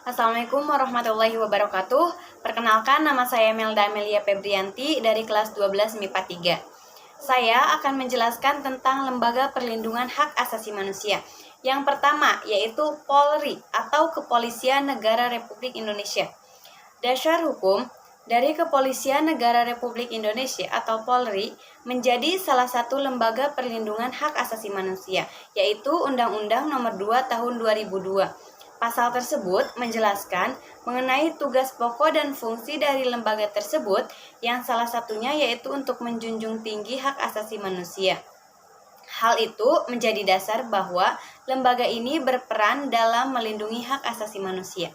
Assalamualaikum warahmatullahi wabarakatuh. Perkenalkan, nama saya Melda Amelia Febrianti dari kelas 12 MIPA 3. Saya akan menjelaskan tentang Lembaga Perlindungan Hak Asasi Manusia. Yang pertama yaitu Polri atau Kepolisian Negara Republik Indonesia. Dasar hukum dari Kepolisian Negara Republik Indonesia atau Polri menjadi salah satu lembaga perlindungan hak asasi manusia, yaitu Undang-Undang Nomor 2 Tahun 2002. Pasal tersebut menjelaskan mengenai tugas pokok dan fungsi dari lembaga tersebut, yang salah satunya yaitu untuk menjunjung tinggi hak asasi manusia. Hal itu menjadi dasar bahwa lembaga ini berperan dalam melindungi hak asasi manusia.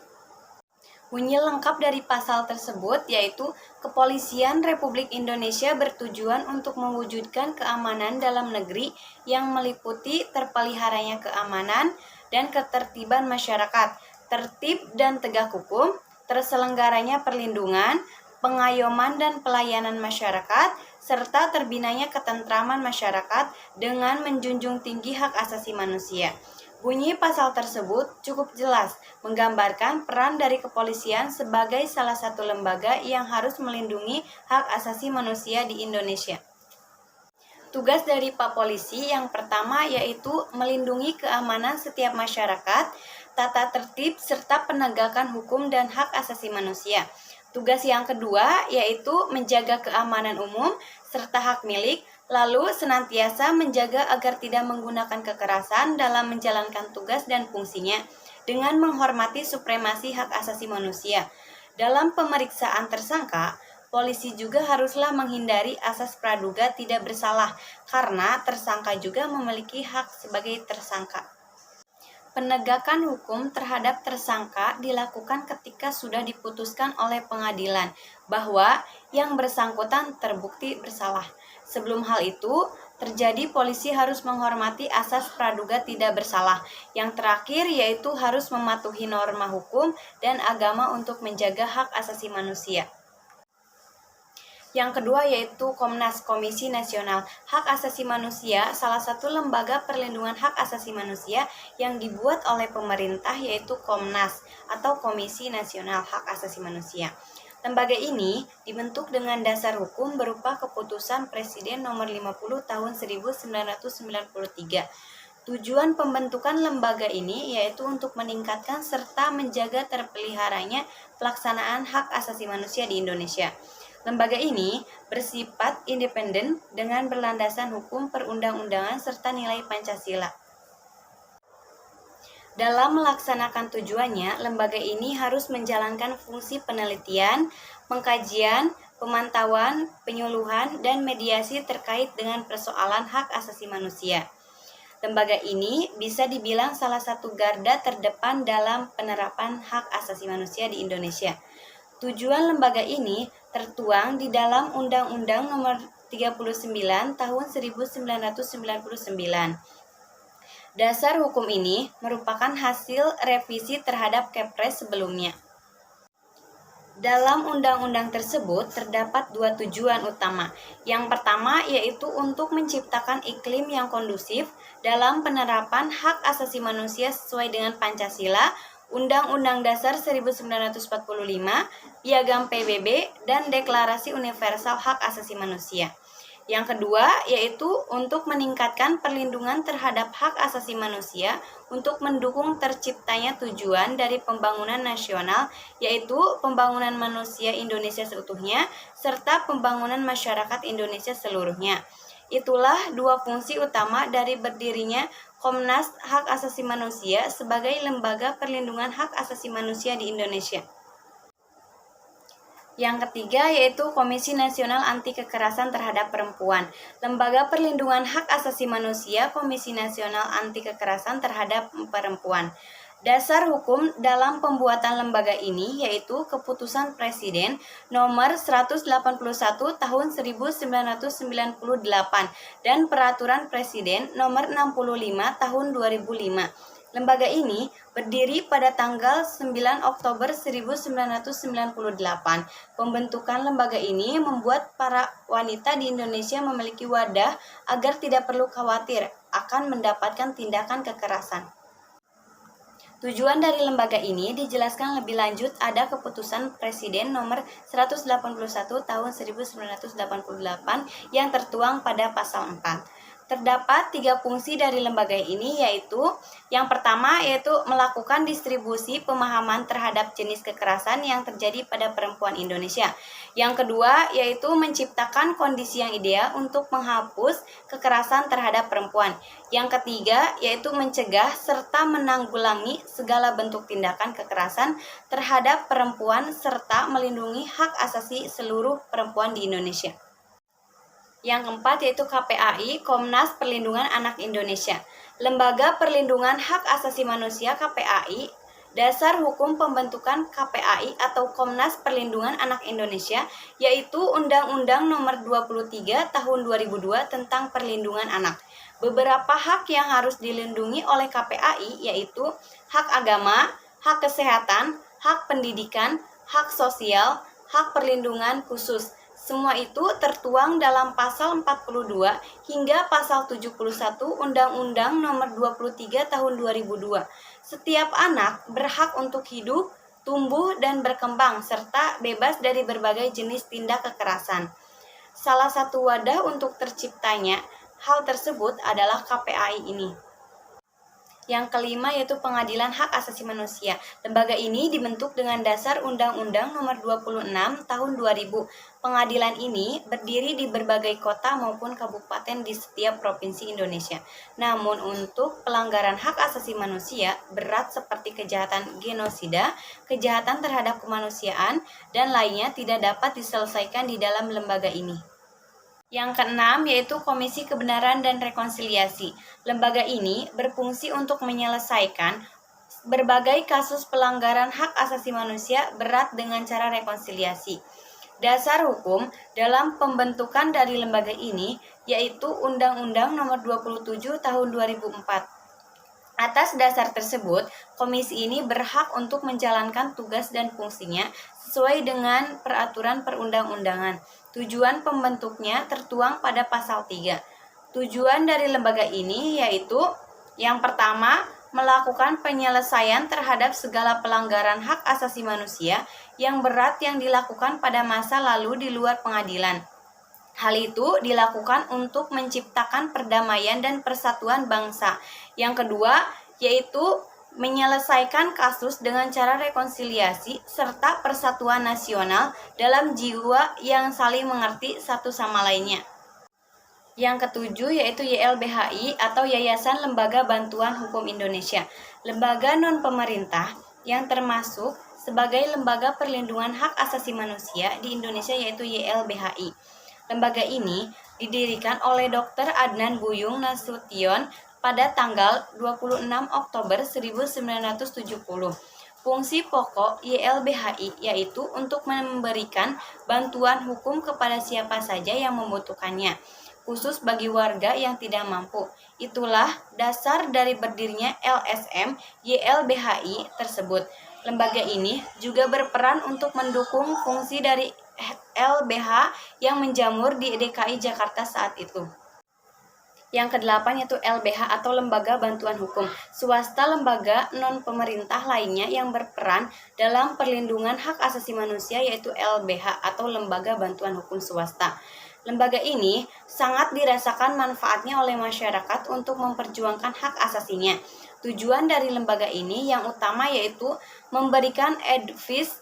Bunyi lengkap dari pasal tersebut yaitu Kepolisian Republik Indonesia bertujuan untuk mewujudkan keamanan dalam negeri yang meliputi terpeliharanya keamanan dan ketertiban masyarakat, tertib dan tegak hukum, terselenggaranya perlindungan, pengayoman dan pelayanan masyarakat, serta terbinanya ketentraman masyarakat dengan menjunjung tinggi hak asasi manusia. Bunyi pasal tersebut cukup jelas menggambarkan peran dari kepolisian sebagai salah satu lembaga yang harus melindungi hak asasi manusia di Indonesia. Tugas dari Pak Polisi yang pertama yaitu melindungi keamanan setiap masyarakat, tata tertib, serta penegakan hukum dan hak asasi manusia. Tugas yang kedua yaitu menjaga keamanan umum serta hak milik, lalu senantiasa menjaga agar tidak menggunakan kekerasan dalam menjalankan tugas dan fungsinya, dengan menghormati supremasi hak asasi manusia. Dalam pemeriksaan tersangka, polisi juga haruslah menghindari asas praduga tidak bersalah, karena tersangka juga memiliki hak sebagai tersangka. Penegakan hukum terhadap tersangka dilakukan ketika sudah diputuskan oleh pengadilan bahwa yang bersangkutan terbukti bersalah. Sebelum hal itu terjadi, polisi harus menghormati asas praduga tidak bersalah. Yang terakhir yaitu harus mematuhi norma hukum dan agama untuk menjaga hak asasi manusia. Yang kedua yaitu Komnas, Komisi Nasional Hak Asasi Manusia, salah satu lembaga perlindungan hak asasi manusia yang dibuat oleh pemerintah, yaitu Komnas atau Komisi Nasional Hak Asasi Manusia. Lembaga ini dibentuk dengan dasar hukum berupa Keputusan Presiden Nomor 50 Tahun 1993. Tujuan pembentukan lembaga ini yaitu untuk meningkatkan serta menjaga terpeliharanya pelaksanaan hak asasi manusia di Indonesia. Lembaga ini bersifat independen dengan berlandasan hukum perundang-undangan serta nilai Pancasila. Dalam melaksanakan tujuannya, lembaga ini harus menjalankan fungsi penelitian, pengkajian, pemantauan, penyuluhan, dan mediasi terkait dengan persoalan hak asasi manusia. Lembaga ini bisa dibilang salah satu garda terdepan dalam penerapan hak asasi manusia di Indonesia. Tujuan lembaga ini tertuang di dalam Undang-Undang Nomor 39 Tahun 1999. Dasar hukum ini merupakan hasil revisi terhadap Kepres sebelumnya. Dalam undang-undang tersebut terdapat dua tujuan utama. Yang pertama yaitu untuk menciptakan iklim yang kondusif dalam penerapan hak asasi manusia sesuai dengan Pancasila, Undang-Undang Dasar 1945, Piagam PBB, dan Deklarasi Universal Hak Asasi Manusia. Yang kedua yaitu untuk meningkatkan perlindungan terhadap hak asasi manusia untuk mendukung terciptanya tujuan dari pembangunan nasional, yaitu pembangunan manusia Indonesia seutuhnya serta pembangunan masyarakat Indonesia seluruhnya. Itulah dua fungsi utama dari berdirinya Komnas Hak Asasi Manusia sebagai lembaga perlindungan hak asasi manusia di Indonesia. Yang ketiga yaitu Komisi Nasional Anti Kekerasan Terhadap Perempuan. Lembaga Perlindungan Hak Asasi Manusia, Komisi Nasional Anti Kekerasan Terhadap Perempuan. Dasar hukum dalam pembuatan lembaga ini yaitu Keputusan Presiden Nomor 181 Tahun 1998 dan Peraturan Presiden Nomor 65 Tahun 2005. Lembaga ini berdiri pada tanggal 9 Oktober 1998. Pembentukan lembaga ini membuat para wanita di Indonesia memiliki wadah agar tidak perlu khawatir akan mendapatkan tindakan kekerasan. Tujuan dari lembaga ini dijelaskan lebih lanjut ada Keputusan Presiden nomor 181 tahun 1988 yang tertuang pada pasal 4. Terdapat 3 fungsi dari lembaga ini, yaitu yang pertama yaitu melakukan distribusi pemahaman terhadap jenis kekerasan yang terjadi pada perempuan Indonesia. Yang kedua yaitu menciptakan kondisi yang ideal untuk menghapus kekerasan terhadap perempuan. Yang ketiga yaitu mencegah serta menanggulangi segala bentuk tindakan kekerasan terhadap perempuan serta melindungi hak asasi seluruh perempuan di Indonesia. Yang keempat yaitu KPAI, Komnas Perlindungan Anak Indonesia. Lembaga Perlindungan Hak Asasi Manusia KPAI, dasar hukum pembentukan KPAI atau Komnas Perlindungan Anak Indonesia, yaitu Undang-Undang Nomor 23 Tahun 2002 tentang Perlindungan Anak. Beberapa hak yang harus dilindungi oleh KPAI yaitu hak agama, hak kesehatan, hak pendidikan, hak sosial, hak perlindungan khusus. Semua itu tertuang dalam pasal 42 hingga pasal 71 Undang-Undang Nomor 23 Tahun 2002. Setiap anak berhak untuk hidup, tumbuh, dan berkembang, serta bebas dari berbagai jenis tindak kekerasan. Salah satu wadah untuk terciptanya hal tersebut adalah KPAI ini. Yang kelima yaitu Pengadilan Hak Asasi Manusia. Lembaga ini dibentuk dengan dasar Undang-Undang Nomor 26 Tahun 2000. Pengadilan ini berdiri di berbagai kota maupun kabupaten di setiap provinsi Indonesia. Namun untuk pelanggaran hak asasi manusia berat seperti kejahatan genosida, kejahatan terhadap kemanusiaan, dan lainnya tidak dapat diselesaikan di dalam lembaga ini. Yang keenam yaitu Komisi Kebenaran dan Rekonsiliasi. Lembaga ini berfungsi untuk menyelesaikan berbagai kasus pelanggaran hak asasi manusia berat dengan cara rekonsiliasi. Dasar hukum dalam pembentukan dari lembaga ini yaitu Undang-Undang Nomor 27 Tahun 2004. Atas dasar tersebut, komisi ini berhak untuk menjalankan tugas dan fungsinya sesuai dengan peraturan perundang-undangan. Tujuan pembentuknya tertuang pada pasal 3. Tujuan dari lembaga ini yaitu yang pertama, melakukan penyelesaian terhadap segala pelanggaran hak asasi manusia yang berat yang dilakukan pada masa lalu di luar pengadilan. Hal itu dilakukan untuk menciptakan perdamaian dan persatuan bangsa. Yang kedua, yaitu menyelesaikan kasus dengan cara rekonsiliasi serta persatuan nasional dalam jiwa yang saling mengerti satu sama lainnya. Yang ketujuh yaitu YLBHI atau Yayasan Lembaga Bantuan Hukum Indonesia. Lembaga non-pemerintah yang termasuk sebagai lembaga perlindungan hak asasi manusia di Indonesia yaitu YLBHI. Lembaga ini didirikan oleh Dr. Adnan Buyung Nasution pada tanggal 26 Oktober 1970. Fungsi pokok YLBHI yaitu untuk memberikan bantuan hukum kepada siapa saja yang membutuhkannya, khusus bagi warga yang tidak mampu. Itulah dasar dari berdirinya LSM YLBHI tersebut. Lembaga ini juga berperan untuk mendukung fungsi dari LBH yang menjamur di DKI Jakarta saat itu. Yang kedelapan yaitu LBH atau Lembaga Bantuan Hukum. Swasta lembaga non-pemerintah lainnya yang berperan dalam perlindungan hak asasi manusia yaitu LBH atau Lembaga Bantuan Hukum Swasta. Lembaga ini sangat dirasakan manfaatnya oleh masyarakat untuk memperjuangkan hak asasinya. Tujuan dari lembaga ini yang utama yaitu memberikan advice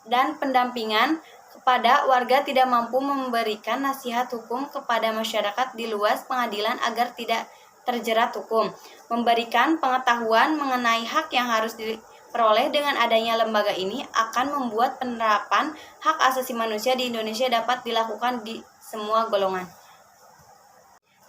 dan pendampingan kepada warga tidak mampu, memberikan nasihat hukum kepada masyarakat di luas pengadilan agar tidak terjerat hukum, memberikan pengetahuan mengenai hak yang harus diperoleh. Dengan adanya lembaga ini akan membuat penerapan hak asasi manusia di Indonesia dapat dilakukan di semua golongan.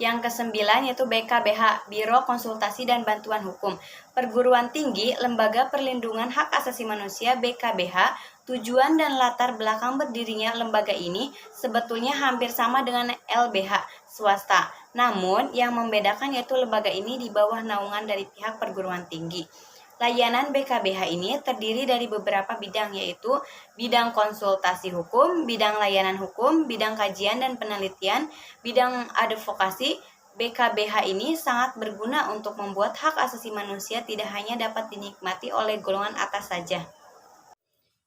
Yang kesembilan yaitu BKBH, Biro Konsultasi dan Bantuan Hukum. Perguruan Tinggi Lembaga Perlindungan Hak Asasi Manusia BKBH. Tujuan dan latar belakang berdirinya lembaga ini sebetulnya hampir sama dengan LBH swasta. Namun yang membedakan yaitu lembaga ini di bawah naungan dari pihak perguruan tinggi. Layanan BKBH ini terdiri dari beberapa bidang yaitu bidang konsultasi hukum, bidang layanan hukum, bidang kajian dan penelitian, bidang advokasi, BKBH ini sangat berguna untuk membuat hak asasi manusia tidak hanya dapat dinikmati oleh golongan atas saja.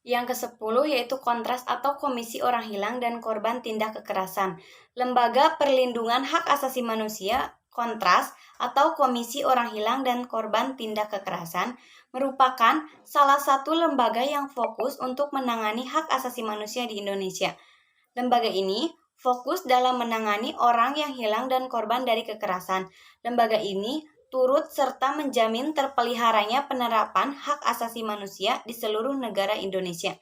Yang ke-10 yaitu Kontras atau Komisi Orang Hilang dan Korban Tindak Kekerasan. Lembaga Perlindungan Hak Asasi Manusia, Kontras atau Komisi Orang Hilang dan Korban Tindak Kekerasan merupakan salah satu lembaga yang fokus untuk menangani hak asasi manusia di Indonesia. Lembaga ini fokus dalam menangani orang yang hilang dan korban dari kekerasan. Lembaga ini turut serta menjamin terpeliharanya penerapan hak asasi manusia di seluruh negara Indonesia.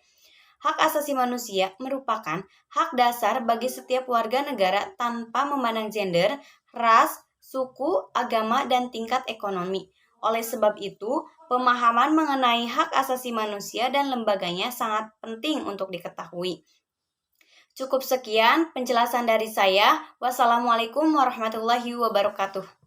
Hak asasi manusia merupakan hak dasar bagi setiap warga negara tanpa memandang gender, ras, suku, agama, dan tingkat ekonomi. Oleh sebab itu, pemahaman mengenai hak asasi manusia dan lembaganya sangat penting untuk diketahui. Cukup sekian penjelasan dari saya. Wassalamualaikum warahmatullahi wabarakatuh.